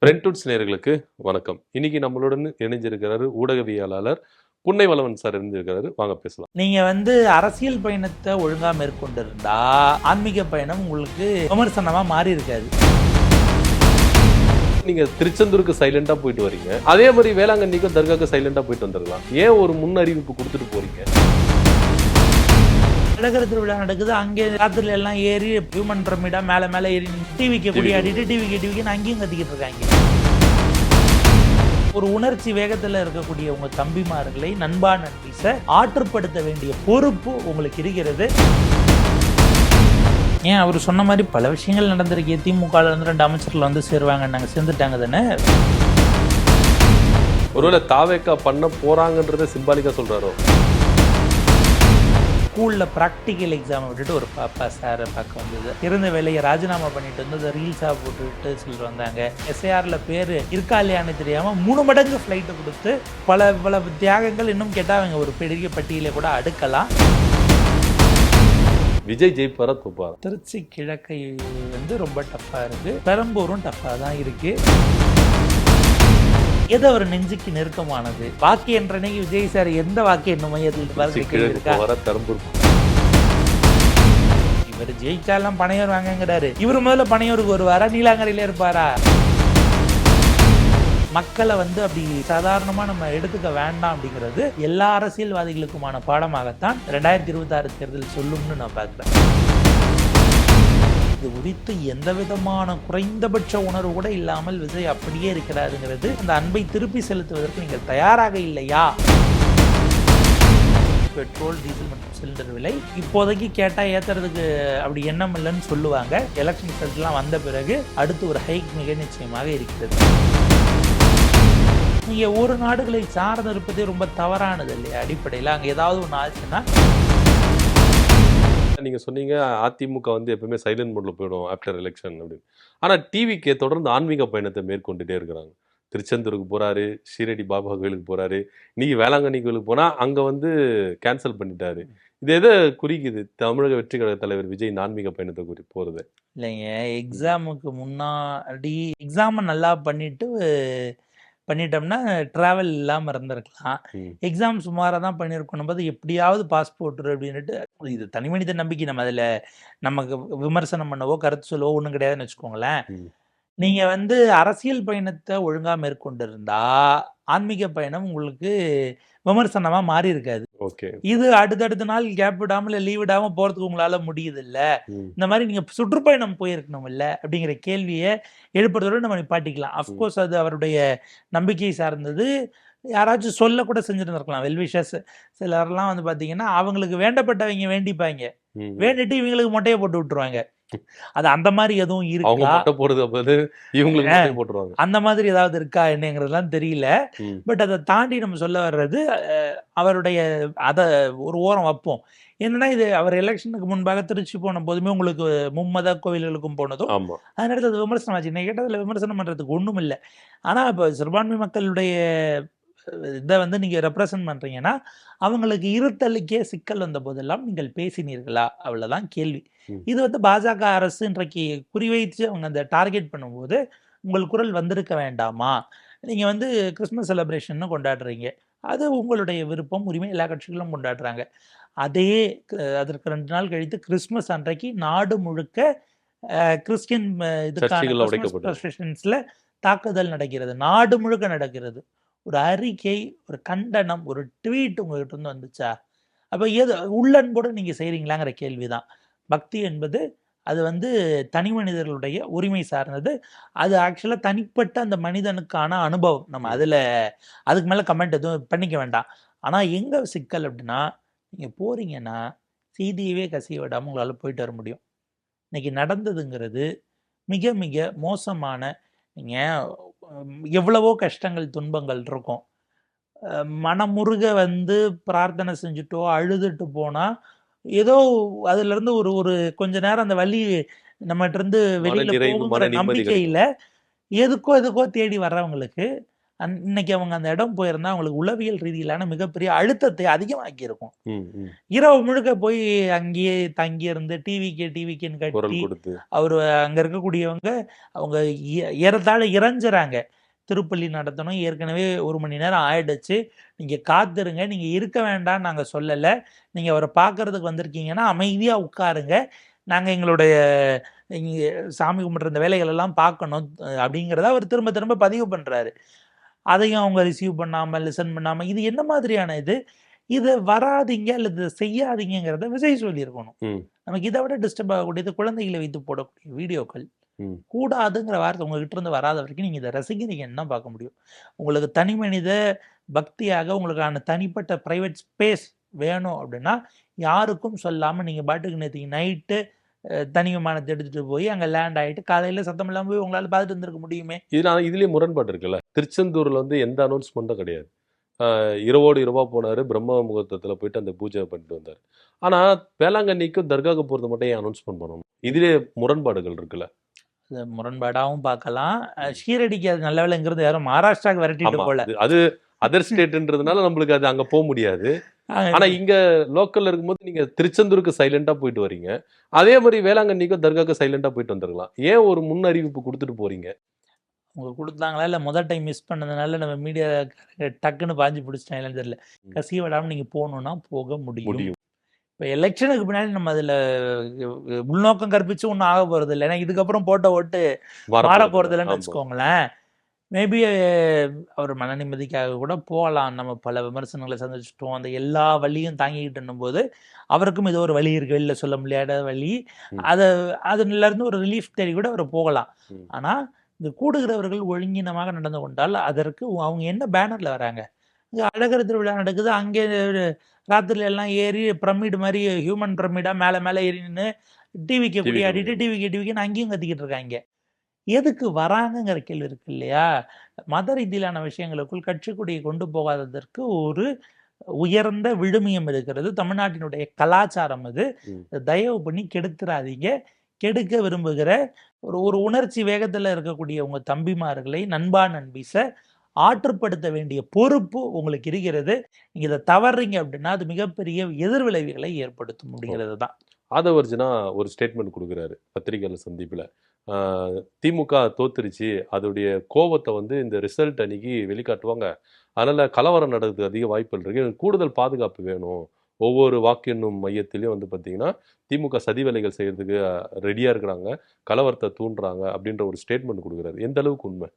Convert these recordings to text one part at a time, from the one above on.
பிரெண்ட்வுட்ஸ் நேயர்களுக்கு வணக்கம். இன்னைக்கு நம்மளுடன் இணைஞ்சிருக்கிறாரு ஊடகவியலாளர் புன்னைவளவன் சார் இணைஞ்சிருக்கிறாரு. வாங்க பேசலாம். நீங்க அரசியல் பயணத்தை ஒழுங்கா மேற்கொண்டிருந்தா ஆன்மீக பயணம் உங்களுக்கு விமர்சனமா மாறி இருக்காது. நீங்க திருச்செந்தூருக்கு சைலண்டா போயிட்டு வரீங்க, அதே மாதிரி வேளாங்கண்ணிக்கும் தர்காக்கு சைலண்டா போயிட்டு வந்துடலாம். ஏன் ஒரு முன் அறிவிப்பு கொடுத்துட்டு போறீங்க? அழகர் திருவிழா நடக்குது, அங்கே ராத்திரில எல்லாம் ஏறி ஹியூமன் பிரமிடா மேல மேல ஏறி டிவிக்கு குடியாடிட்டு டிவிக்கு அங்கேயும் கத்திக்கிட்டு இருக்காங்க. ஒரு உணர்ச்சி வேகத்துல இருக்கக்கூடிய உங்க தம்பிமார்களை நண்பா நண்பீச ஆற்றுப்படுத்த வேண்டிய பொறுப்பு உங்களுக்கு இருக்கிறது. ஏன் அவர் சொன்ன மாதிரி பல விஷயங்கள் நடந்திருக்கு. திமுக இருந்து 2 அமைச்சர்கள் வந்து சேருவாங்க, நாங்க சேர்ந்துட்டாங்க தானே. ஒருவேளை தாவேக்கா பண்ண போறாங்கன்றத சிம்பாலிக்கா சொல்றாரோ? ஸ்கூலில் ப்ராக்டிக்கல் எக்ஸாமை விட்டுட்டு ஒரு பாப்பா சாரை பார்க்க வந்தது. இருந்த வேலையை ராஜினாமா பண்ணிட்டு வந்து அதை ரீல்ஸாக போட்டுவிட்டு சொல்லிட்டு வந்தாங்க. எஸ்ஐஆரில் பேர் இருக்கா இல்லையான்னு தெரியாமல் 3 மடங்கு ஃப்ளைட்டை கொடுத்து பல தியாகங்கள் இன்னும் கேட்டால் அவங்க ஒரு பெரிய பட்டியலை கூட அடுக்கலாம். விஜய் ஜெயிப்பாரா தோப்பாரா? திருச்சி கிழக்கை ரொம்ப டஃப்பாக இருக்குது, பெரம்பூரும் டஃப்பாக தான் இருக்குது. எது அவர் நெஞ்சுக்கு நெருக்கமானது வாக்கு என்றனைக்கு விஜய் சார் எந்த வாக்கு என்ன மையத்தில் இவர் ஜெயிச்சாலாம் பனையூர் வாங்கங்கிறாரு. இவர் முதல்ல பனையூருக்கு வருவாரா, நீலாங்கரையில இருப்பாரா? மக்களை அப்படி சாதாரணமா நம்ம எடுத்துக்க வேண்டாம் அப்படிங்கிறது எல்லா அரசியல்வாதிகளுக்குமான பாடமாகத்தான் 2026 தேர்தல் சொல்லும்னு நான் பார்க்கிறேன். இது குறித்து எந்த விதமான குறைந்தபட்ச உணர்வு கூட இல்லாமல் விஜய் அப்படியே இருக்கிறாருங்கிறது அந்த அன்பை திருப்பி செலுத்துவதற்கு நீங்கள் தயாராக இல்லையா? பெட்ரோல் டீசல் மற்றும் சிலிண்டர் விலை இப்போதைக்கு கேட்டால் ஏற்றுறதுக்கு அப்படி எண்ணம் இல்லைன்னு சொல்லுவாங்க. எலெக்ஷன் ரிசல்ட்லாம் வந்த பிறகு அடுத்து ஒரு ஹைக் மிக நிச்சயமாக இருக்கிறது. நீங்கள் ஒரு நாடுகளை சார்ந்து இருப்பதே ரொம்ப தவறானது இல்லையா? அடிப்படையில் அங்கே ஏதாவது ஒன்று ஆச்சுன்னா, நீங்க சொன்னீங்க அதிமுக எப்பவுமே சைலண்ட் மோட்ல போயிடும் ஆஃப்டர் எலெக்ஷன் அப்படின்னு. ஆனா டிவிக்கே தொடர்ந்து ஆன்மீக பயணத்தை மேற்கொண்டுட்டே இருக்கிறாங்க. திருச்செந்தூருக்கு போறாரு, ஷீரடி பாபா கோயிலுக்கு போறாரு, இன்னைக்கு வேளாங்கண்ணி கோயிலுக்கு போனா அங்க கேன்சல் பண்ணிட்டாரு. இது எதை குறிக்குது? தமிழக வெற்றி கழக தலைவர் விஜய் ஆன்மீக பயணத்தை போறது இல்லைங்க. எக்ஸாமுக்கு முன்னாடி எக்ஸாமை நல்லா பண்ணிட்டோம்னா ட்ராவல் இல்லாமல் இருந்திருக்கலாம். எக்ஸாம் சுமாராக தான் பண்ணியிருக்கணும் போது எப்படியாவது பாஸ்போர்ட் அப்படின்ட்டு இது தனி மனித நம்பிக்கை. நம்ம அதில் நமக்கு விமர்சனம் பண்ணவோ கருத்து சொல்லவோ ஒன்றும் கிடையாதுன்னு வச்சுக்கோங்களேன். நீங்கள் அரசியல் பயணத்தை ஒழுங்காக மேற்கொண்டிருந்தா ஆன்மீக பயணம் உங்களுக்கு விமர்சனமா மாறி இருக்காது. இது அடுத்தடுத்த நாள் கேப் விடாம லீவ் விடாம போறதுக்கு உங்களால முடியுது இல்ல. இந்த மாதிரி நீங்க சுற்றுப்பயணம் போயிருக்கணும் இல்ல அப்படிங்கிற கேள்வியை எழுப்புறதோட நம்ம நிப்பாட்டிக்கலாம். அப்கோர்ஸ் அது அவருடைய நம்பிக்கை சார்ந்தது. யாராச்சும் சொல்ல கூட செஞ்சிருந்திருக்கலாம். வெல்விஷர்ஸ் சிலர்லாம் பாத்தீங்கன்னா அவங்களுக்கு வேண்டப்பட்டவங்க வேண்டிப்பாங்க, வேண்டிட்டு இவங்களுக்கு மொட்டையை போட்டு விட்டுருவாங்க. அது அந்த மாதிரி எதுவும் இருக்கா? அந்த மாதிரி ஏதாவது இருக்கா என்னங்கிறதுலாம் தெரியல. பட் அதை தாண்டி நம்ம சொல்ல வர்றது அவருடைய அதை ஒரு ஓரம் வைப்போம். என்னன்னா, இது அவர் எலெக்ஷனுக்கு முன்பாக திருச்சி போன போதுமே உங்களுக்கு மும்மத கோவில்களுக்கும் போனதும் அதனால அது விமர்சனம் ஆச்சு. என்ன கேட்டதில் விமர்சனம் பண்றதுக்கு ஒன்றும் இல்லை. ஆனா இப்போ சிறுபான்மை மக்களுடைய இதை நீங்க ரெப்ரசன்ட் பண்றீங்கன்னா அவங்களுக்கு இருத்தலுக்கே சிக்கல் வந்த போதெல்லாம் நீங்கள் பேசினீர்களா? அவ்வளவுதான் கேள்வி. இது பாஜக அரசு இன்றைக்கு குறிவைத்து அவங்க அந்த டார்கெட் பண்ணும்போது உங்கள் குரல் வந்திருக்க வேண்டாமா? நீங்க கிறிஸ்மஸ் செலிப்ரேஷன் கொண்டாடுறீங்க, அது உங்களுடைய விருப்பம், உரிமை, எல்லா கட்சிகளும் கொண்டாடுறாங்க. அதற்கு 2 நாள் கழித்து கிறிஸ்மஸ் அன்றைக்கு நாடு முழுக்க கிறிஸ்டியன் இதுக்கான தாக்குதல் நடக்கிறது, நாடு முழுக்க நடக்கிறது. ஒரு அறிக்கை, ஒரு கண்டனம், ஒரு ட்வீட் உங்ககிட்ட இருந்து வந்துச்சா? அப்போ உள்ளன்போடு நீங்கள் செய்கிறீங்களாங்கிற கேள்விதான். பக்தி என்பது அது தனி மனிதர்களுடைய உரிமை சார்ந்தது. அது ஆக்சுவலாக தனிப்பட்ட அந்த மனிதனுக்கான அனுபவம். நம்ம அதுக்கு மேலே கமெண்ட் எதுவும் பண்ணிக்க வேண்டாம். ஆனால் எங்கே சிக்கல் அப்படின்னா, நீங்கள் போகிறீங்கன்னா செய்தியவே கசிய விடாமல் உங்களால் போயிட்டு வர முடியும். இன்னைக்கு நடந்ததுங்கிறது மிக மிக மோசமான, நீங்கள் எவ்வளவோ கஷ்டங்கள் துன்பங்கள் இருக்கும், மனமுருக பிரார்த்தனை செஞ்சுட்டோ அழுதுட்டு போனா ஏதோ அதுல இருந்து ஒரு கொஞ்ச நேரம் அந்த வலி நம்மகிட்ட இருந்து வெளியில போகுங்கிற நம்பிக்கையில எதுக்கோ தேடி வர்றவங்களுக்கு இன்னைக்கு அவங்க அந்த இடம் போயிருந்தா அவங்களுக்கு உளவியல் ரீதியிலான மிகப்பெரிய அழுத்தத்தை அதிகமாக்கி இருக்கும். ம், ம். இரவு முழுக்க போய் அங்கேயே தங்கி இருந்து டிவிக்குன்னு குரல் கட்டி கொடுத்து. அவரு அங்க இருக்கக்கூடியவங்க அவங்க ஏறத்தாழ இறஞ்சுறாங்க. திருப்பலி நடத்தணும். ஏற்கனவே 1 மணி நேரம் ஆயிடுச்சு. நீங்க காத்திருங்க. நீங்க இருக்க வேண்டாம்னு நாங்க சொல்லல. நீங்க அவர பார்க்கறதுக்கு வந்திருக்கீங்கன்னா, அமைதியா உட்காருங்க. நாங்க எங்களுடைய இங்க சாமி கும்பிடுற இந்த வேலைகள் எல்லாம் பார்க்கணும் அப்படிங்கிறத அவர் திரும்ப திரும்ப பதிவு பண்றாரு. அதையும் அவங்க ரிசீவ் பண்ணாம, லிசன் பண்ணாம, இது என்ன மாதிரியான இது? இத வராதீங்க அல்லது இத செய்யாதீங்கங்கிறத விஜய் சொல்லியிருக்கணும். ம், நமக்கு இத விட டிஸ்டர்ப் ஆகக்கூடியது குழந்தைகளை வைத்து போடக்கூடிய வீடியோக்கள். ம். கூடாதுங்கிற வார்த்தை உங்ககிட்ட இருந்து வராத வரைக்கும் நீங்க இத ரசிக்கிறீங்கன்னு தான் பார்க்க முடியும். உங்களுக்கு தனி மனித பக்தியாக உங்களுக்கான தனிப்பட்ட பிரைவேட் ஸ்பேஸ் வேணும் அப்படின்னா, யாருக்கும் சொல்லாம நீங்க பாட்டுக்கு நேத்திக்கு நைட்டு தனி விமானத்த எடுத்துட்டு போய் அங்க லேண்ட் ஆயிட்டு காலையில சத்தம் இல்லாம போய் உங்களால பார்த்துட்டு இருந்திருக்க முடியுமே! இதுலயே முரண்பாடு இருக்குல்ல. திருச்செந்தூர்ல வந்து எந்த அனௌன்ஸ்மெண்ட்டும் கிடையாது. இரவோடு இரவா போனாரு. பிரம்ம முகூர்த்தத்துல போயிட்டு அந்த பூஜை பண்ணிட்டு வந்தாரு. ஆனா வேளாங்கண்ணிக்கும் தர்காவுக்கு போறது மட்டும் ஏன் அனௌன்ஸ்மெண்ட் பண்ணணும்? இதிலே முரண்பாடுகள் இருக்குல்ல. அது முரண்பாடாவும் பார்க்கலாம். ஷீரடிக்கு அது நல்ல வேளை இங்கிருந்து யாரும் மகாராஷ்டிராவுக்கு விரட்டிட்டு ஆமா. போல. அது அதர் ஸ்டேட்ன்றதுனால நம்மளுக்கு அது அங்க முடியாது. ஆனா இங்க லோக்கல்ல இருக்கும்போது நீங்க திருச்செந்தூருக்கு சைலண்டா போயிட்டு வரீங்க. அதே மாரி வேளாங்கண்ணிக்கும் தர்காவுக்கும் சைலண்டா போயிட்டு வந்துரலாம். ஏன் ஒரு முன் அறிவிப்பு குடுத்துட்டு போறீங்க? அவங்க குடுத்தாங்களா? இல்ல முதல் டைம் மிஸ் பண்ணதுனால நம்ம மீடியாக்காரங்க டக்குன்னு பாஞ்சு பிடிச்சிட்டாங்களான்னு தெரியல. ம். கசிய நீங்க போணும்னா போக முடியும். முடியும். இப்ப எலக்ஷனுக்கு பின்னாடி நம்ம அதுல உள்நோக்கம் கற்பிச்சு ஒண்ணும் ஆக போறது இல்ல. ஏன்னா இதுக்கப்புறம் போட்ட ஓட்டு மாற போறது இல்லைன்னு ஆமா. வச்சுக்கோங்களேன். மேபி அவர் மன நிம்மதிக்காக கூட போகலாம். நம்ம பல விமர்சனங்களை சந்திச்சிட்டோம். அந்த எல்லா வலியும் தாங்கிக்கிட்டுன்னும்போது, அவருக்கும் ஏதோ ஒரு வலி இருக்கு. வெளில சொல்ல முடியாத வலி. ம். அதுலருந்து ஒரு ரிலீஃப் தேடி கூட அவர் போகலாம். ம். ஆனா, இந்த கூடுகிறவர்கள் ஒழுங்கீனமாக நடந்து கொண்டால், அதற்கு அவங்க என்ன பேனர்ல வராங்க? இங்க அழகர் திருவிழா நடக்குது. அங்கே ராத்திரில எல்லாம் ஏறி பிரமிடு மாரி ஹியூமன் பிரமிடா மேல மேல ஏறி நின்னு டிவிக்கு கொடியாடிட்டு டிவிக்குன்னு அங்கேயும் கத்திக்கிட்டு இருக்காய்ங்க. எதுக்கு வராங்கங்கிற கேள்வி இருக்கு இல்லையா? மத ரீதியிலான விஷயங்களுக்குள் கட்சிக் கொடியை கொண்டு போகாததற்கு ஒரு உயர்ந்த விழுமியம் இருக்கிறது. தமிழ்நாட்டினுடைய கலாச்சாரம் அது. ம். தயவு பண்ணி கெடுத்துறாதீங்க. கெடுக்க விரும்புகிற ஒரு ஒரு உணர்ச்சி வேகத்துல இருக்கக்கூடிய உங்க தம்பிமார்களை, நண்பா, நண்பீஸ ஆற்றுப்படுத்த வேண்டிய பொறுப்பு உங்களுக்கு இருக்கிறது. நீங்க இத தவறுறீங்க அப்படின்னா, அது மிகப்பெரிய எதிர்விளைவுகளை ஏற்படுத்தும் அப்படிங்கிறது தான். ஆதவர்ஜுனா ஒரு ஸ்டேட்மெண்ட் குடுக்குறாரு. பத்திரிகையாளர் சந்திப்புல. ஆ, திமுக தோத்துருச்சு. அதோடைய கோவத்த வந்து இந்த ரிசல்ட் அன்னைக்கு வெளிக்காட்டுவாங்க. அதனால கலவரம் நடக்கிறதுக்கு அதிக வாய்ப்புகள் இருக்கு. எனக்கு கூடுதல் பாதுகாப்பு வேணும். ஒவ்வொரு வாக்கு எண்ணும் மையத்திலயும் வந்து பார்த்தீங்கன்னா, திமுக சதி வேலைகள் செய்யறதுக்கு ரெடியா இருக்கிறாங்க. கலவரத்த தூண்டுறாங்க அப்படின்ற ஒரு ஸ்டேட்மெண்ட் குடுக்குறாரு. எந்த அளவுக்கு உண்மை?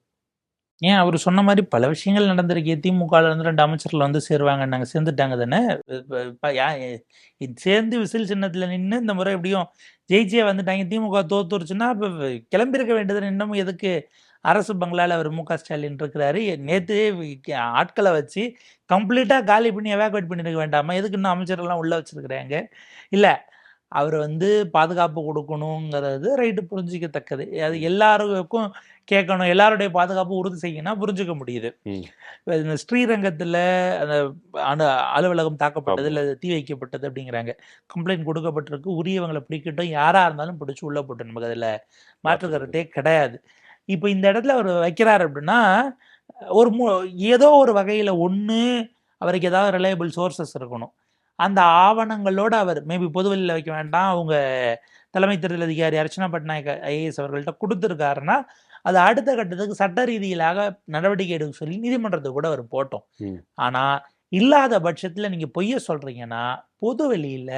ஏன் அவரு சொன்ன மாரி பல விஷயங்கள் நடந்திருக்கு. திமுகல இருந்து 2 அமைச்சர்கள் வந்து சேருவாங்கன்னாங்க. சேர்ந்துட்டாங்க தானே! இப்ப இப்ப சேர்ந்து விசில் சின்னத்துல நின்னு இந்த முறை எப்படியும் ஜெயிச்சே வந்துட்டாங்க. திமுக தோத்துருச்சுன்னா, இப்ப கிளம்பியிருக்க வேண்டியது இன்னமும் எதுக்கு அரசு பங்களால அவர் மு.க. ஸ்டாலின் இருக்கிறாரு. நேத்து ஆட்கள வச்சு கம்ப்ளீட்டா காலி பண்ணி எவாக்குவேட் பண்ணியிருக்க வேண்டாமா? எதுக்கு இன்னும் அமைச்சர்கள்லாம் உள்ள வச்சிருக்கிறாங்க? இல்ல அவரு வந்து பாதுகாப்பு குடுக்கணுங்கிறது ரைட்டு புரிஞ்சுக்கத்தக்கது. அது எல்லாருக்கும் கேட்கணும். எல்லாருடைய பாதுகாப்பு உறுதி செய்யணும்னா புரிஞ்சுக்க முடியுது. ம். இந்த ஸ்ரீரங்கத்துல அந்த அலுவலகம் தாக்கப்பட்டது, ஆமா. இல்ல தீ வைக்கப்பட்டது அப்படிங்கிறாங்க. கம்ப்ளைண்ட் கொடுக்கப்பட்டிருக்கு. உரியவங்கள பிடிக்கட்டும். யாரா இருந்தாலும் பிடிச்சு உள்ள போட்டு நமக்கு அதுல மாற்று கருத்தே கிடையாது. இப்ப இந்த இடத்துல அவரு வைக்கிறாரு அப்படின்னா, ஒரு ஏதோ ஒரு வகையில ஒண்ணு அவருக்கு ஏதாவது ரிலையபிள் சோர்சஸ் இருக்கணும். அந்த ஆவணங்களோட அவர் மேபி பொதுவெளியில வைக்க வேண்டாம். அவங்க தலைமை தேர்தல் அதிகாரி அர்ச்சனா பட்நாயக் ஐஏஎஸ் அவர்கள்ட்ட குடுத்துருக்காருன்னா, அது அடுத்த கட்டத்துக்கு சட்ட ரீதியிலாக நடவடிக்கை எடுக்க சொல்லி நீதிமன்றத்துக்கு கூட அவர் போட்டோம். ம். ஆனா, இல்லாத பட்சத்துல நீங்க பொய்ய சொல்றீங்கன்னா, பொது வெளியில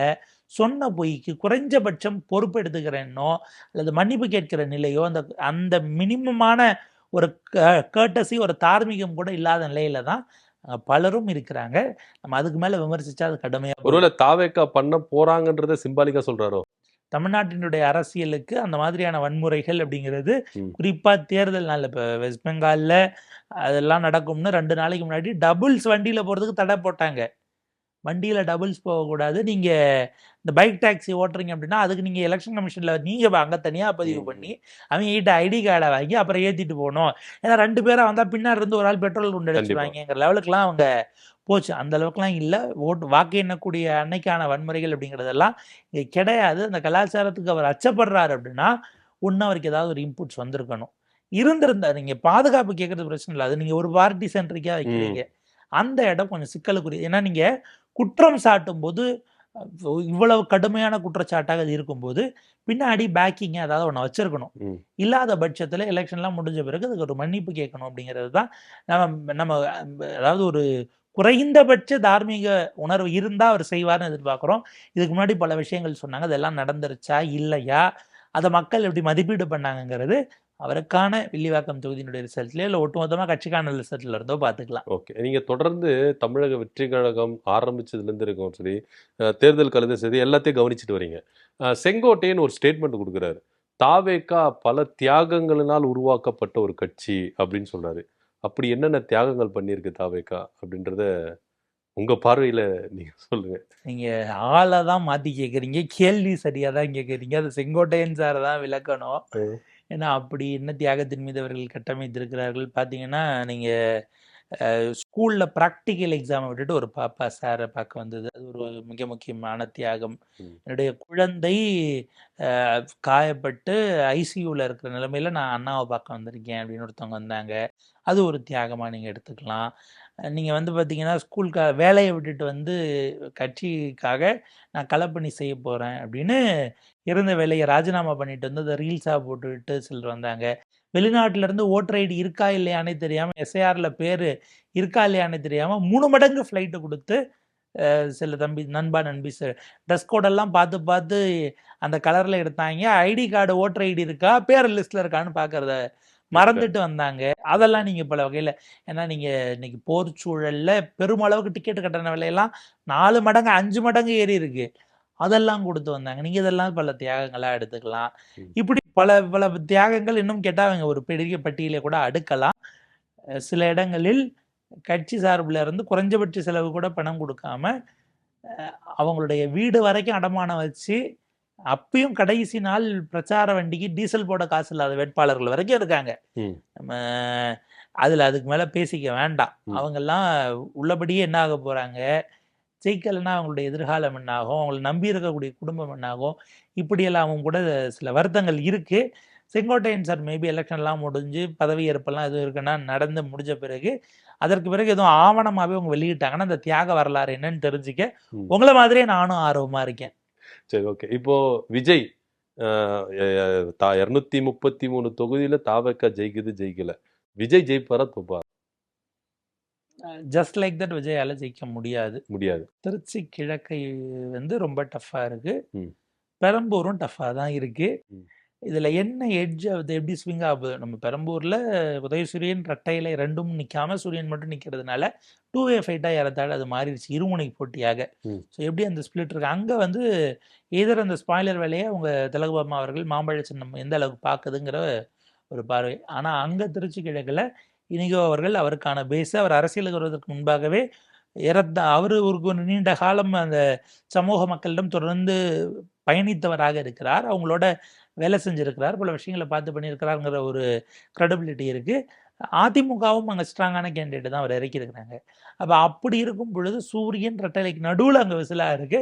சொன்ன பொய்க்கு குறைஞ்சபட்சம் பொறுப்பு எடுத்துக்கிறேன்னோ, அல்லது மன்னிப்பு கேட்கிற நிலையோ, அந்த அந்த மினிமமான ஒரு கர்ட்டஸி, ஒரு தார்மீகம் கூட இல்லாத நிலையில தான் பலரும் இருக்கிறாங்க. நம்ம அதுக்கு மேல விமர்சிச்சா அது கடுமையா ஒருவேளை தாவேக்கா பண்ண போறாங்கன்றத சிம்பாலிக்கா சொல்றாரோ? தமிழ்நாட்டினுடைய அரசியலுக்கு அந்த மாதிரியான வன்முறைகள் அப்படிங்கிறது ம். குறிப்பா தேர்தல் நாள்ல இப்ப வெஸ்ட் பெங்கால்ல அதெல்லாம் நடக்கும்னு 2 நாளைக்கு முன்னாடி டபுள்ஸ் வண்டியில போறதுக்கு தடை போட்டாங்க. வண்டியில டபுள்ஸ் போகக்கூடாது. நீங்க இந்த பைக் டாக்ஸி ஓட்டுறீங்க அப்படின்னா, அதுக்கு நீங்க எலக்ஷன் கமிஷன்ல நீங்க அங்க தனியா பதிவு பண்ணி, அவங்ககிட்ட ஐடி கார்டை வாங்கி அப்புறம் ஏத்திட்டு போணும். ஏன்னா 2 பேரா வந்தா பின்னாடி இருந்து ஒரு ஆள் பெட்ரோல் குண்டு அடிச்சுருவாங்கங்கிற லெவலுக்குலாம் அவங்க போச்சு. அந்த அளவுக்குலாம் இல்ல. வாக்கு எண்ணக்கூடிய அன்னைக்கான வன்முறைகள் அப்படிங்கிறதெல்லாம் இங்க கிடையாது. அந்த கலாச்சாரத்துக்கு அவர் அச்சப்படுறாரு அப்படின்னா, ஒண்ணு அவருக்கு ஏதாவது ஒரு இன்புட்ஸ் வந்திருக்கணும். இருந்திருந்தா நீங்க பாதுகாப்பு கேட்கறது பிரச்சனை இல்ல. அது நீங்க ஒரு பார்ட்டி சென்ட்ரிக்கா ம். வைக்கிறீங்க. அந்த இடம் கொஞ்சம் சிக்கலுக்குரிய. ஏன்னா நீங்க குற்றம் சாட்டும்போது இவ்வளவு கடுமையான குற்றச்சாட்டாக அது இருக்கும்போது, பின்னாடி பேக்கிங் ஏதாவது ஒண்ண வச்சிருக்கணும். ம். இல்லாத பட்சத்தில எலக்ஷன்லாம் முடிஞ்ச பிறகு அதுக்கு ஒரு மன்னிப்பு கேட்கணும் அப்படிங்கிறது தான் நம்ம நம்ம அதாவது ஒரு குறைந்தபட்ச தார்மீக உணர்வு இருந்தா அவர் செய்வார்ன்னு எதிர்பார்க்கிறோம். இதுக்கு முன்னாடி பல விஷயங்கள் சொன்னாங்க. அதெல்லாம் நடந்துருச்சா? இல்லையா? அத மக்கள் எப்படி மதிப்பீடு பண்ணாங்கங்கிறது அவருக்கான வில்லிவாக்கம் தொகுதியினுடைய ரிசல்ட்லயோ, இல்ல ஒட்டுமொத்தமா கட்சிக்கான ரிசல்ட்ல இருந்தோ பார்த்துக்கலாம். ஓகே. நீங்க தொடர்ந்து தமிழக வெற்றிக் கழகம் ஆரம்பிச்சதுலேருந்து இருக்கும் சரி, தேர்தல் கலந்து சரி எல்லாத்தையும் கவனிச்சுட்டு வரீங்க. செங்கோட்டையன் ஒரு ஸ்டேட்மெண்ட் குடுக்குறாரு. தாவேகா பல தியாகங்களினால் உருவாக்கப்பட்ட ஒரு கட்சி அப்படின்னு சொல்றாரு. அப்படி என்னென்ன தியாகங்கள் பண்ணியிருக்கு தாவேகா அப்படின்றத உங்க பார்வையில நீங்க சொல்லுங்க. நீங்க ஆள தான் மாத்தி கேட்குறீங்க. கேள்வி சரியா தான் கேட்குறீங்க. அது செங்கோட்டையன் சார் தான் விளக்கணும். ம். ஏன்னா, அப்படி என்ன தியாகத்தின் மீது அவர்கள் கட்டமைத்திருக்கிறார்கள் பார்த்தீங்கன்னா, நீங்க ஸ்கூல்ல பிராக்டிகல் எக்ஸாம விட்டுட்டு ஒரு பாப்பா சார பார்க்க வந்தது. அது ஒரு மிக முக்கியமான தியாகம். ம். என்னுடைய குழந்தை அ காயப்பட்டு ஐசியூல இருக்கிற நிலைமையில நான் அண்ணாவ பார்க்க வந்திருக்கேன் அப்படின்னு ஒருத்தவங்க வந்தாங்க. அது ஒரு தியாகமா நீங்க எடுத்துக்கலாம். நீங்க வந்து பார்த்தீங்கன்னா, வேலைய விட்டுட்டு வந்து கட்சிக்காக நான் களப்பணி செய்ய போறேன் அப்படின்னு இருந்த வேலைய ராஜினாமா பண்ணிட்டு வந்து அத ரீல்ஸா போட்டுவிட்டு சிலர் வந்தாங்க. வெளிநாட்டுல இருந்து ஓட்டர் ஐடி இருக்கா இல்லையான்னே தெரியாம எஸ்ஐஆர்ல பேரு இருக்கா இல்லையான்னே தெரியாம 3 மடங்கு ஃப்ளைட் குடுத்து சில நண்பி ட்ரெஸ் கோடெல்லாம் பார்த்து பார்த்து அந்த கலர்ல எடுத்தாய்ங்க. ஐடி கார்டு ஓட்டர் ஐடி இருக்கா, பேர் லிஸ்ட்ல இருக்கான்னு பார்க்கறத மறந்துட்டு வந்தாங்க. அதெல்லாம் நீங்க பல வகையில ஏன்னா நீங்க இன்னைக்கு போர் சூழல்ல பெருமளவுக்கு டிக்கெட் கட்டண விலையெல்லாம் 4 மடங்கு, 5 மடங்கு ஏறி இருக்கு. அதெல்லாம் குடுத்து வந்தாங்க. நீங்க இதெல்லாம் பல தியாகங்களா எடுத்துக்கலாம். ம். இப்படி பல பல தியாகங்கள் இன்னும் கேட்டா அவங்க ஒரு பெரிய பட்டியலை கூட அடுக்கலாம். சில இடங்களில் கட்சி சார்புல இருந்து குறைஞ்சபட்ச செலவு கூட பணம் குடுக்காம, அவங்களுடைய வீடு வரைக்கும் அடமானம் வச்சு, அப்பயும் கடைசி நாள் பிரச்சார வண்டிக்கு டீசல் போட காசு இல்லாத வேட்பாளர்கள் வரைக்கும் இருக்காங்க. ம். நம்ம அதுல அதுக்கு மேல பேசிக்க வேண்டாம். ம். அவங்கெல்லாம் உள்ளபடியே என்ன ஆக போறாங்க? ஜெயிக்கலன்னா அவங்களுடைய எதிர்காலம் என்ன ஆகும்? அவங்கள நம்பி இருக்கக்கூடிய குடும்பம் என்ன ஆகும்? இப்படியெல்லாம் கூட சில வருத்தங்கள் இருக்கு. செங்கோட்டையன் சார் மேபி எலக்ஷன்லாம் முடிஞ்சு பதவியேற்பெல்லாம் எதுவும் இருக்குன்னா நடந்து முடிஞ்ச பிறகு, அதற்கு பிறகு எதுவும் ஆவணமாவே அவங்க வெளியிட்டாங்கன்னா, அந்த தியாக வரலாறு என்னன்னு தெரிஞ்சுக்க, ம். உங்கள மாதிரியே நானும் ஆர்வமா இருக்கேன். சரி, ஓகே. இப்போ விஜய் அ எ 233 தொகுதியில தாவேக்கா ஜெயிக்கல. விஜய் ஜெயிப்பாரா? தோப்பாரா? ஜஸ்ட் லைக் தட் விஜயால ஜெயிக்க முடியாது. முடியாது. திருச்சி கிழக்கை வந்து ரொம்ப டஃப்பா இருக்கு. ம். பெரம்பூரும் டஃப்பா தான் இருக்கு. ம். இதுல என்ன எட்ஜ் ஆகுது? எப்படி ஸ்விங் ஆகுது? நம்ம பெரம்பூர்ல உதயசூரியன், ரெட்டையிலை 2ம் நிக்காம சூரியன் மட்டும் நிக்கிறதுனால, 2 வே ஃபைட்டா ஏறத்தாழ அது மாறிடுச்சு. இருமுனை போட்டியாக. ம். ஸோ எப்படி அந்த ஸ்ப்ளிட் இருக்கு. அங்க வந்து எய்தர் அந்த ஸ்பாய்லர் வேலைய அவங்க திலகபாமா அவர்கள் மாம்பழ சின்னம் எந்த அளவுக்கு பாக்குதுங்கிற ஒரு பார்வை. ஆனா அங்க திருச்சி கிழக்குல இனிகோ அவர்கள் அவருக்கான பேஸ அவர் அரசியலுக்கு வருவதற்கு முன்பாகவே அவரு ஒரு நீண்ட காலம் அந்த சமூக மக்களிடம் தொடர்ந்து பயணித்தவராக இருக்கிறார். அவங்களோட வேலை செஞ்சிருக்கிறார். பல விஷயங்கள பார்த்து பண்ணியிருக்கிறாருங்கிற ஒரு கிரெடிபிலிட்டி இருக்கு. அதிமுகவும் அங்க ஸ்ட்ராங்கான கேண்டிடேட் தான் அவர் இறக்கியிருக்கிறாங்க. அப்ப அப்படி இருக்கும் பொழுது சூரியன், ரெட்டலைக்கு நடுவுல அங்க விசிலா இருக்கு.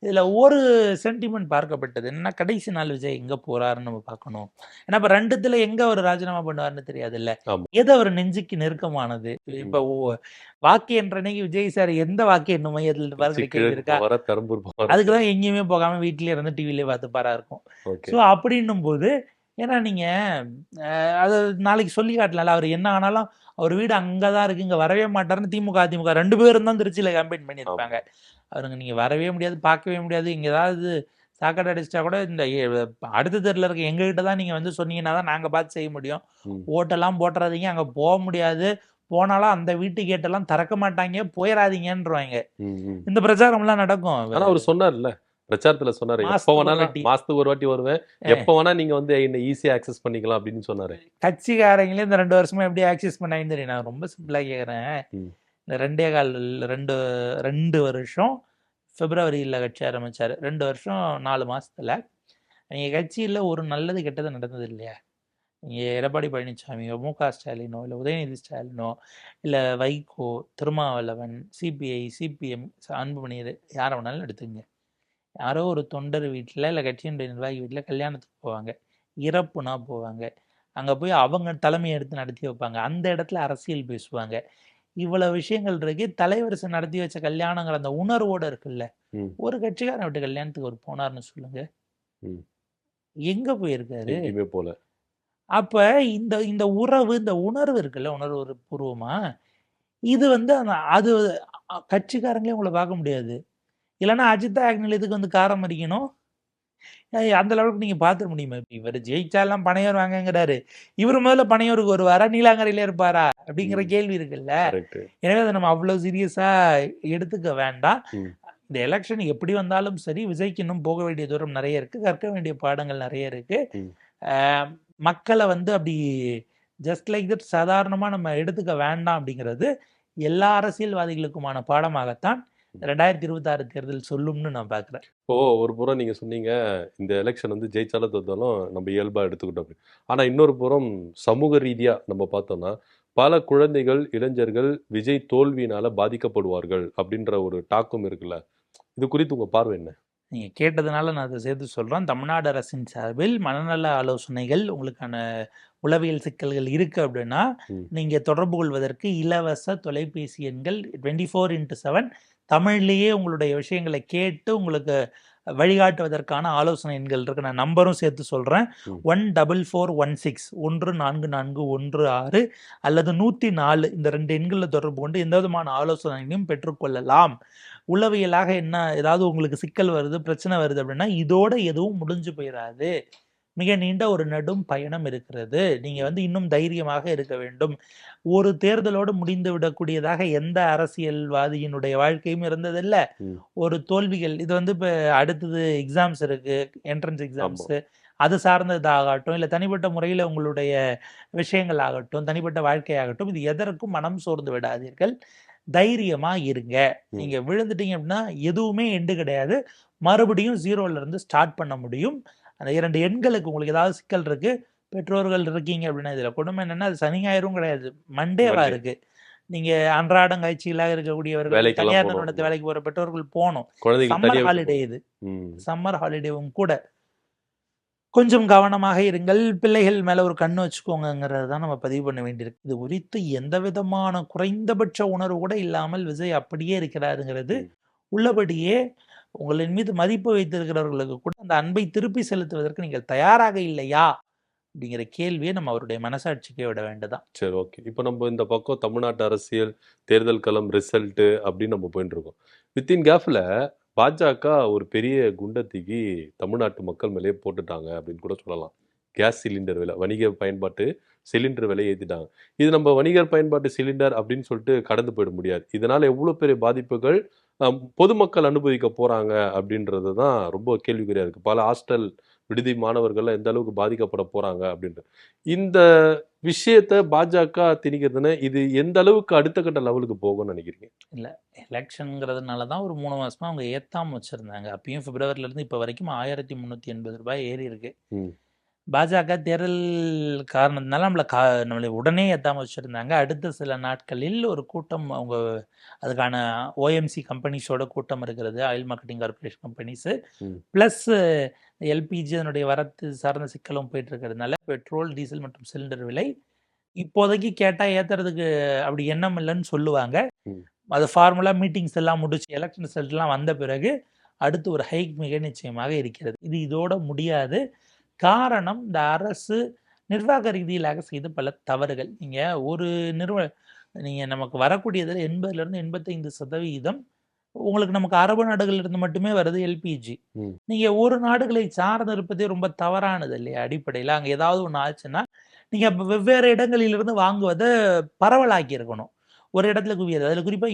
இதுல ஒரு சென்டிமெண்ட் பார்க்கப்பட்டது. என்னன்னா, கடைசி நாள் விஜய் எங்க போறாருன்னு நம்ம பார்க்கணும். ஏன்னா, இப்ப 2த்துல எங்க அவரு ராஜினாமா பண்ணுவாருன்னு தெரியாதுல்ல. ஆமா. எது அவர் நெஞ்சுக்கு நெருக்கமானது? ம். இப்ப வாக்கு எண்ற அன்னைக்கு விஜய் சார் எந்த வாக்கு எண்ணும் மையத்துல இருப்பாருங்கிற திருச்சி கேள்வி கிழக்கு இருக்கா? போவாரா? பெரம்பூர் போவாரா? அதுக்கு தான் எங்கேயுமே போகாம வீட்லயே இருந்து டிவிலயே பார்த்துப்பாரா இருக்கும். ஓகே. ஸோ அப்படின்னும்போது, ஏன்னா நீங்க அத நாளைக்கு சொல்லி காட்டலாம்ல. அவரு என்ன ஆனாலும் அவர் வீடு அங்க தான் இருக்கு. இங்க வரவே மாட்டாருன்னு திமுக, அதிமுக 2 பேரும் தான் திருச்சியில கேம்பெயின் ஆமா. பண்ணியிருப்பாங்க. அவருங்க நீங்க வரவே முடியாது, பார்க்கவே முடியாது. இங்க ஏதாவது சாக்கடை அடிச்சிட்டா கூட இந்த அடுத்த தெருல இருக்க எங்ககிட்ட தான் நீங்க வந்து சொன்னீங்கன்னா தான் நாங்க பார்த்து செய்ய முடியும். ம். ஓட்டெல்லாம் போட்டுறாதீங்க, அங்க போ முடியாது. போனாலும் அந்த வீட்டு கேட்டெல்லாம் திறக்க மாட்டாங்க, போயிறாதீங்கன்றுவாங்க. ம். ம். இந்த பிரச்சாரம்லாம் நடக்கும். ஆனா அவரு சொன்னார்ல. பிரச்சாரத்துல சொன்னாரு. எப்ப மாசத்துக்கு ஒரு வேணாலும் வாட்டி. மாசத்துக்கு ஒரு வாட்டி வருவேன். அ எப்ப வேணா நீங்க வந்து என்ன ஈஸியா ஆக்சஸ் பண்ணிக்கலாம் அப்படின்னு சொன்னாரு. கட்சிக்காரங்களே இந்த 2 வருஷமா எப்படி ஆக்சஸ் பண்ணாங்கன்னு தெரியும். நான் ரொம்ப சிம்பிளா கேட்குறேன். ம். இந்த 2 வருஷம் பிப்ரவரியில கட்சி ஆரம்பிச்சாரு. 2 வருஷம் 4 மாசத்துல நீங்க கட்சியில ஒரு நல்லது கெட்டது நடந்தது இல்லையா? நீங்க எடப்பாடி பழனிசாமியோ, மு.க. ஸ்டாலினோ, இல்ல உதயநிதி ஸ்டாலினோ, இல்ல வைகோ, திருமாவளவன், சிபிஐ, சிபிஎம், அன்புமணி யார வேணாலும் எடுத்துக்கங்க. யாரோ ஒரு தொண்டர் வீட்ல, இல்ல கட்சியினுடைய நிர்வாகி வீட்ல கல்யாணத்துக்கு போவாங்க. இறப்புனா போவாங்க. அங்க போய் அவங்க தலைமையை எடுத்து நடத்தி வைப்பாங்க. அந்த இடத்துல அரசியல் பேசுவாங்க. இவ்வளவு விஷயங்கள் இருக்கு. தலைவரிசை நடத்தி வச்ச கல்யாணங்கிற அந்த உணர்வோட இருக்குல்ல. ம். ஒரு கட்சிக்காரன் வீட்டு கல்யாணத்துக்கு அவர் போனாருன்னு சொல்லுங்க. ம். எங்க போயிருக்காரு? எங்கேயுமே போல. அப்ப இந்த இந்த உறவு, இந்த உணர்வு இருக்குல்ல, உணர்வு பூர்வமா, இது வந்து அது கட்சிக்காரங்களே உங்கள பார்க்க முடியாது. இல்லன்னா அஜித் ஆக்னில் எதுக்கு வந்து காரம் அடிக்கணும்? அந்த லெவலுக்கு நீங்க பார்த்துட முடியுமா? இவரு ஜெயிச்சாலாம் பனையூர் வாங்கங்கிறாரு. இவரு முதல்ல பனையூருக்கு வருவாரா? நீலாங்கரையிலே இருப்பாரா? அப்படிங்கிற ம். கேள்வி இருக்குல்ல. கரெக்ட். எனவே அத நம்ம அவ்வளோ சீரியஸா எடுத்துக்க வேண்டாம். ம். இந்த எலக்ஷன் எப்படி வந்தாலும் சரி, விஜய்க்கு இன்னும் போக வேண்டிய தூரம் நெறைய இருக்கு. கற்க வேண்டிய பாடங்கள் நெறைய இருக்கு. ம். அ மக்கள வந்து அப்படி ஜஸ்ட் லைக் தட் சாதாரணமா நம்ம எடுத்துக்க வேண்டாம் அப்படிங்கிறது எல்லா அரசியல்வாதிகளுக்குமான பாடமாகத்தான் 2026 தேர்தல் சொல்லும்னு நான் பார்க்குறேன். இப்போ ஒரு புறம் நீங்க சொன்னீங்க, இந்த எலக்ஷன் வந்து ஜெயிச்சாலும் தோத்தாலும் நம்ம இயல்பா எடுத்துக்கிட்டோம் அப்படின்னு. ஆனா இன்னொரு புறம் சமூக ரீதியா நம்ம பார்த்தோம்னா, பல குழந்தைகள், இளைஞர்கள் விஜய் தோல்வியினால பாதிக்கப்படுவார்கள் அப்படின்ற ஒரு டாக்கும் இருக்குல்ல. இது குறித்து உங்க பார்வை என்ன? நீங்க கேட்டதுனால நான் அத சேர்த்து சொல்றேன். தமிழ்நாடு அரசின் சார்பில் மனநல ஆலோசனைகள், உங்களுக்கான உளவியல் சிக்கல்கள் இருக்கு அப்படின்னா, ம். நீங்க தொடர்பு கொள்வதற்கு இலவச தொலைபேசி எண்கள் 24x7 தமிழ்லயே உங்களுடைய விஷயங்கள கேட்டு உங்களுக்கு வழிகாட்டுவதற்கான ஆலோசனை எண்கள் இருக்கு. நான் நம்பரும் சேர்த்து சொல்றேன். ம். 14416 144116 அல்லது 104 இந்த 2 எண்கள்ல தொடர்பு கொண்டு எந்த விதமான ஆலோசனையும் பெற்றுக்கொள்ளலாம். உளவியலாக என்ன ஏதாவது உங்களுக்கு சிக்கல் வருது, பிரச்சனை வருது அப்படின்னா, இதோட எதுவும் முடிஞ்சு போயிராது. மிக நீண்ட ஒரு நெடும் பயணம் இருக்கிறது. நீங்க வந்து இன்னும் தைரியமாக இருக்க வேண்டும். ஒரு தேர்தலோடு முடிந்து விடக்கூடியதாக எந்த அரசியல்வாதியினுடைய வாழ்க்கையும் இருந்ததில்ல. ம். ஒரு தோல்விகள் இது வந்து இப்ப அடுத்தது எக்ஸாம்ஸ் இருக்கு. என்ட்ரன்ஸ் ஆமா. எக்ஸாம்ஸ். அது சார்ந்ததாகட்டும், இல்ல தனிப்பட்ட முறையில உங்களுடைய விஷயங்கள் ஆகட்டும், தனிப்பட்ட வாழ்க்கையாகட்டும், இது எதற்கும் மனம் சோர்ந்து விடாதீர்கள். தைரியமா இருங்க. ம். நீங்க விழுந்துட்டீங்க அப்படின்னா, எதுவுமே எண்டு கிடையாது. மறுபடியும் 0ல இருந்து ஸ்டார்ட் பண்ண முடியும். அந்த 2 எண்களுக்கு உங்களுக்கு ஏதாவது சிக்கல் இருக்கு, பெற்றோர்கள் இருக்கீங்க அப்படின்னா, இதுல கொடுமை என்னன்னா, அது சனி, ஞாயிறும் கிடையாது. மண்டேவா மண்டே. இருக்கு. நீங்க அன்றாடம் காட்சிகளாக இருக்கக்கூடியவர்கள், வேலைக்கெல்லாம் தனியார் போணும். நிறுவனத்து ஆமா. வேலைக்கு போற பெற்றோர்கள் போணும். குழந்தைகள் சம்மர் தனியா விட்டு ஹாலிடே போணும். இது. ம். சம்மர் ஹாலிடேவும் கூட. கொஞ்சம் கவனமாக இருங்கள். பிள்ளைகள் மேல ஒரு கண்ணு வச்சுக்கோங்கங்கிறத தான் நம்ம பதிவு பண்ண வேண்டியிருக்கு. இது குறித்து எந்த விதமான குறைந்தபட்ச உணர்வு கூட இல்லாமல் விஜய் அப்படியே இருக்கிறாருங்கிறது, ம். உள்ளபடியே உங்களின் மீது மதிப்பு வைத்திருக்கிறவர்களுக்கு கூட அந்த அன்பை திருப்பி செலுத்துவதற்கு நீங்கள் தயாராக இல்லையா? அப்படிங்கிற கேள்விய நம்ம அவருடைய மனசாட்சிக்கே விட வேண்டியதுதான். சரி, ஓகே. இப்போ நம்ம இந்த பக்கம் தமிழ்நாட்டு அரசியல், தேர்தல் களம், ரிசல்ட்டு அப்படின்னு நம்ம போயிட்டுருக்கோம். வித்தின் கேப்ல பாஜக ஒரு பெரிய குண்ட தூக்கி தமிழ்நாட்டு மக்கள் மேலேயே போட்டுட்டாங்க அப்படின்னு கூட சொல்லலாம். கேஸ் சிலிண்டர் விலை, வணிக பயன்பாட்டு சிலிண்டர் விலைய ஏத்திட்டாங்க. இது நம்ம வணிகர் பயன்பாட்டு சிலிண்டர் அப்படின்னு சொல்லிட்டு கடந்து போயிட முடியாது. இதனால எவ்வளோ பெரிய பாதிப்புகள் பொதுமக்கள் அனுபவிக்க போறாங்க அப்படின்றது தான் ரொம்ப கேள்விக்குறியா இருக்கு. பல ஹாஸ்டல், விடுதி மாணவர்கள்லாம் எந்த அளவுக்கு பாதிக்கப்பட போறாங்க அப்படின்ட்டு. இந்த விஷயத்த பாஜக திணிக்கிறதுன்னா, இது எந்த அளவுக்கு அடுத்த கட்ட லெவலுக்கு போகும்னு நினைக்கிறீங்க? இல்ல எலக்ஷன்ங்கிறதுனால தான் ஒரு 3 மாசமா அவங்க ஏத்தாம வச்சிருந்தாங்க. அப்பயும் பிப்ரவரில இருந்து இப்ப வரைக்கும் ரூ. 1380 ஏறி இருக்கு. ம். பாஜக தேர்தல் காரணத்தினால நம்மள உடனே ஏத்தாம வச்சிருந்தாங்க. அடுத்த சில நாட்களில் ஒரு கூட்டம் அவங்க அதுக்கான ஓஎம்சி கம்பெனிஸோட கூட்டம் இருக்கிறது. Oil marketing corporation companies. ம். பிளஸ் எல்பிஜி அதனுடைய வரத்து சார்ந்த சிக்கலும் போயிட்டு இருக்கிறதுனால பெட்ரோல், டீசல் மற்றும் சிலிண்டர் விலை இப்போதைக்கு கேட்டா ஏத்துறதுக்கு அப்படி எண்ணம் இல்லைன்னு சொல்லுவாங்க. ம். அது ஃபார்முலா மீட்டிங்ஸ் எல்லாம் முடிச்சு எலக்ஷன் ரிசல்ட்லாம் வந்த பிறகு அடுத்து ஒரு ஹைக் மிக நிச்சயமாக இருக்கிறது. இது இதோட முடியாது. காரணம் இந்த அரசு நிர்வாக ரீதியிலாக செய்த பல தவறுகள். நீங்க நமக்கு வரக்கூடியதில் 80லேருந்து 85% உங்களுக்கு நமக்கு அரபு நாடுகளிலிருந்து மட்டுமே வருது எல்பிஜி. ம். நீங்க ஒரு நாடுகளை சார்ந்து இருப்பதே ரொம்ப தவறானது இல்லையா? அடிப்படையில அங்க ஏதாவது ஒண்ணு ஆச்சுன்னா, நீங்க வெவ்வேறு இடங்களிலிருந்து வாங்குவத பரவலாக்கி இருக்கணும். ஒரு இடத்துல குவியாது. அதுல குறிப்பா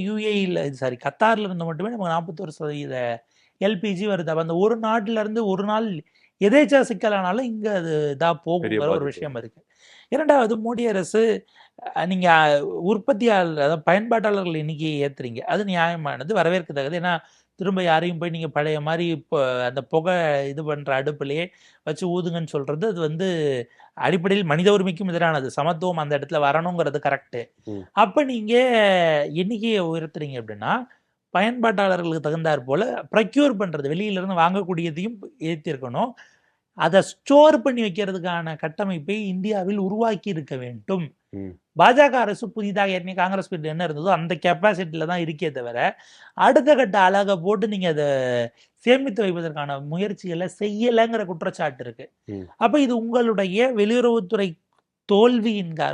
கத்தார்ல இருந்து மட்டுமே நமக்கு 41% எல்பிஜி வருது. அப்ப அந்த ஒரு நாட்டுல இருந்து ஒரு நாள் எதேச்சா சிக்கலானாலும் இங்க அது இதா பெரிய போகுங்கிற ஒரு பாதிப்பு. விஷயம் இருக்கு. 2வது மோடி அரசு நீங்க உற்பத்தியாளர் அதாவது பயன்பாட்டாளர்கள் எண்ணிக்கையை ஏத்துறீங்க. அது நியாயமானது, வரவேற்கத்தக்கது. ஏன்னா, திரும்ப யாரையும் போய் நீங்க பழைய மாரி இப்போ அந்த புகை இது பண்ற அடுப்புலயே வச்சு ஊதுங்கன்னு சொல்றது, அது வந்து அடிப்படையில் மனித உரிமைக்கும் எதிரானது. சமத்துவம் அந்த இடத்துல வரணுங்கிறது கரெக்ட்டு. ம். அப்ப நீங்க எண்ணிக்கைய உயர்த்துறீங்க அப்படின்னா, பயன்பாட்டாளர்களுக்கு தகுந்தாற் போல ப்ரொக்யூர் பண்றது வெளியில இருந்து வாங்கக்கூடியதையும் ஏத்தியிருக்கணும். அதை ஸ்டோர் பண்ணி வைக்கிறதுக்கான கட்டமைப்பை இந்தியாவில் உருவாக்கி இருக்க வேண்டும். ம். பாஜக அரசு புதிதாக ஏற்கனவே காங்கிரஸ் பீரியட் என்ன இருந்ததோ அந்த கெப்பாசிட்டியில தான் இருக்கே தவிர, அடுத்த கட்ட அழகை போட்டு நீங்க அதை சேமித்து வைப்பதற்கான முயற்சிகளை செய்யலைங்கிற குற்றச்சாட்டு இருக்கு. ம். அப்ப இது உங்களுடைய வெளியுறவுத்துறை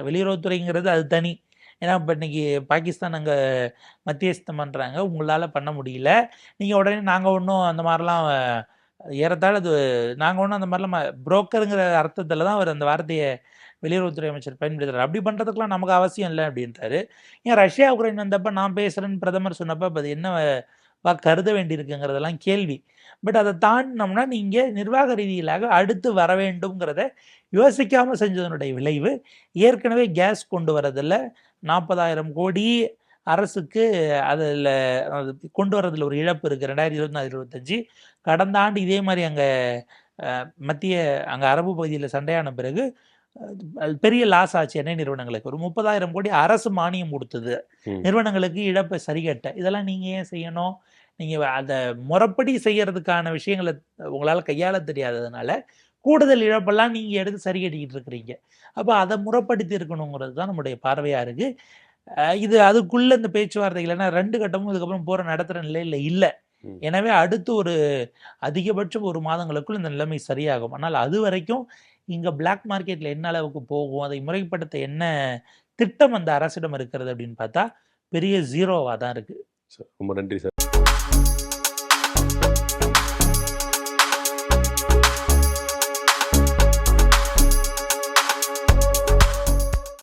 வெளியுறவுத்துறைங்கிறது அது தனி. ஏன்னா இப்போ இன்னைக்கு பாகிஸ்தான் அங்கே மத்தியஸ்தம் பண்ணுறாங்க, உங்களால் பண்ண முடியல. நீங்கள் உடனே நாங்கள் ஒன்றும் அந்த மாதிரிலாம் ஏறத்தாழ அது நாங்கள் ஒன்றும் அந்த மாதிரிலாம் புரோக்கருங்கிற அர்த்தத்தில் தான் அவர் அந்த வார்த்தையை வெளியுறவுத்துறை அமைச்சர் பயன்படுத்துறாரு. அப்படி பண்ணுறதுக்குலாம் நமக்கு அவசியம் இல்லை அப்படின்ட்டாரு. ஏன் ரஷ்யா உக்ரைன் வந்தப்போ நான் பேசுகிறேன்னு பிரதமர் சொன்னப்போ அது என்ன கருத வேண்டியிருக்குங்கிறதெல்லாம் கேள்வி. பட் அதை தாண்டினோம்னா நீங்கள் நிர்வாக ரீதியிலாக அடுத்து வர வேண்டும்ங்கிறத யோசிக்காமல் செஞ்சதனுடைய விளைவு ஏற்கனவே கேஸ் கொண்டு வரதில் 40,000 கோடி அரசுக்கு அதில் கொண்டு வரதில் ஒரு இழப்பு இருக்குது. 2024-25 கடந்த ஆண்டு இதே மாதிரி அங்கே மத்திய அங்கே அரபு பகுதியில் சண்டையான பிறகு பெரிய லாஸ் ஆச்சு எண்ணெய் நிறுவனங்களுக்கு. ஒரு 30,000 கோடி அரசு மானியம் கொடுத்தது நிறுவனங்களுக்கு இழப்பை சரிகட்ட. இதெல்லாம் நீங்கள் ஏன் செய்யணும்? நீங்கள் அதை முறைப்படி செய்யறதுக்கான விஷயங்களை உங்களால் கையாள தெரியாததுனால கூடுதல் இழப்பெல்லாம் நீங்கள் எடுத்து சரி கட்டிக்கிட்டு இருக்கிறீங்க. அப்போ அதை முறைப்படுத்தி இருக்கணுங்கிறது தான் நம்முடைய பார்வையாக இருக்குது. இது அதுக்குள்ளே இந்த பேச்சுவார்த்தைகள் ஏன்னா 2 கட்டமும் இதுக்கப்புறம் போகிற நடத்துகிற நிலையில் இல்லை. எனவே அடுத்து ஒரு அதிகபட்சம் 1 மாதங்களுக்குள் இந்த நிலைமை சரியாகும். ஆனால் அது வரைக்கும் இங்கே பிளாக் மார்க்கெட்டில் என்ன அளவுக்கு போகும், அதை முறைப்படுத்த என்ன திட்டம் அந்த அரசிடம் இருக்கிறது அப்படின்னு பார்த்தா பெரிய ஜீரோவாக தான் இருக்குது. ரொம்ப நன்றி சார்.